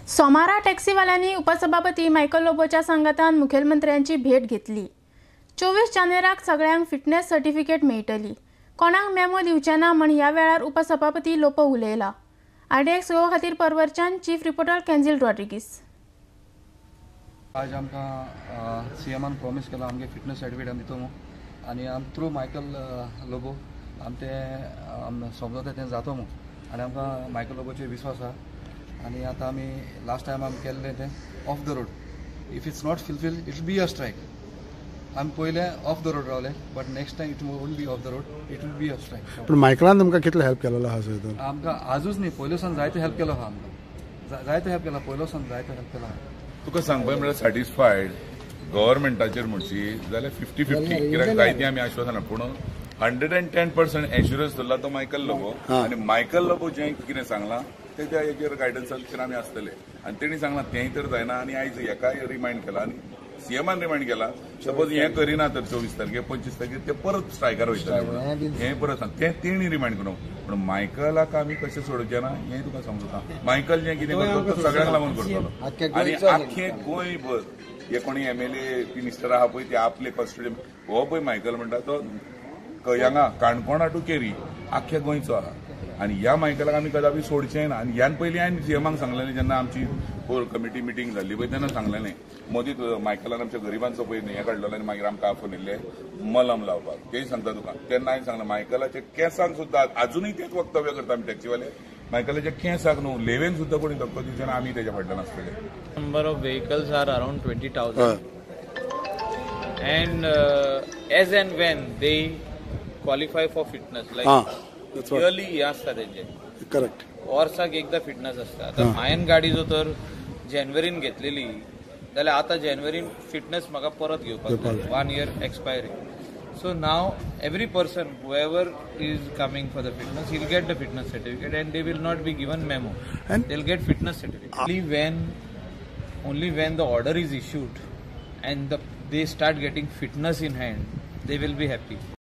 सोमारा टॅक्सीवाल्यांनी उपसभापती मायकल लोबोच्या सांगातान मुखेलमंत्र्यांची भेट घेतली। 24 जानेराक सगळ्यांक फिटनेस सर्टिफिकेट मेळटली। कोणाक मेमो दिवचे ना म्हण ह्या वेळार उपसभापती लोबो उलयला। आरडीएक्स गोवा खातीर परवरच्यान चीफ रिपोर्टर केन्झिल रॉड्रिगीस। आज आमकां सीएमान प्रॉमिस केला आमगे फिटनेस सर्टिफिकेट आमी दितो आनी आम थ्रू मायकल लोबो आम ते समजता तें जातो आनी आमकां मायकल लोबोचेर विश्वास आहा। आनी आतां आमी लास्ट टायम आमी केल्लें तें of the road, if it's not fulfil it will be a strike. आमी पयले ऑफ द रोड रावले but next time it won't be of the road, it will be a strike. पण मायकलान तुमकां कितलो help केलेलो आहा सर? आमकां आजूच न्ही पयलो सान जायतो हेल्प केलो आहा, आमकां जायतो हेल्प केला, पयलो सान जायतो हेल्प केला। तुका सांगपाक म्हळ्यार सॅटिस्फायड गव्हर्मेंटाचेर म्हणची जाल्यार 50-50 कित्याक जायती आमी आश्वासनां पूण 110% एश्युरन्स दिला तो मायकल लोबो। आनी मायकल लोबो जें कितें सांगलां तेच्या हेजेर गायडन्साचेर आमी आसतले आनी तेणी सांगलां तेंय तर जायना आनी आयज हेकाय रिमायंड केला आनी सीएमान रिमायंड केला सपोज हें करिना तर 24 तारखेर 25 तारखेर ते परत स्ट्रायकार वयतले म्हणून हें परत सांग तें तेणी रिमायंड करूं पूण मायकलाक आमी कशें सोडचें ना हें तुका समजता। मायकल जें कितें करता तो सगळ्यांक लागून करतलो आनी आख्खें गोंयभर हे कोणी MLA मिनिस्टर आहा पळय ते आपले कस्टडी हो पळय मायकल म्हणटा तो हांगा काणकोणा टू केरी आख्ख्या गोंयचो आहा आनी ह्या मायकलाक आमी कदापि सोडचें ना। आनी ह्यान पयलीं हांवें सीएमाक सांगलेलें जेन्ना आमची कोर कमिटी मिटींग जाल्ली पळय तेन्ना सांगलेलें मोदी मायकलान आमच्या गरिबांचो पळय हें काडलेलो आनी मागीर आमकां आफोनिल्ले मलम लावपाक तेंय सांगता तुका। तेन्ना हांवें सांगलें मायकलाच्या केंसांक सुद्दां आजुनूय तेंच वक्तव्य करता आमी टॅक्सीवाले मायकलाच्या केंसाक न्हू लेवेन सुद्दां कोणी धक्को दिवचे ना, आमी तेच्या फाटल्यान आसतले। Number of vehicles are around 20,000 and as and when they qualify for fitness like yearly आसता तेंचे करेक्ट वर्साक एकदा फिटनेस आसता। आतां हांवें गाडी जो तर जानेवारीन घेतलेली जाल्यार आतां जानेवारीन फिटनेस म्हाका परत घेवपाक जाय 1 year expiring। So now every person whoever is coming for the fitness he'll get the fitness certificate and they will not be given memo and they'll get fitness certificate only when the order is issued and they start getting fitness in hand they will be happy।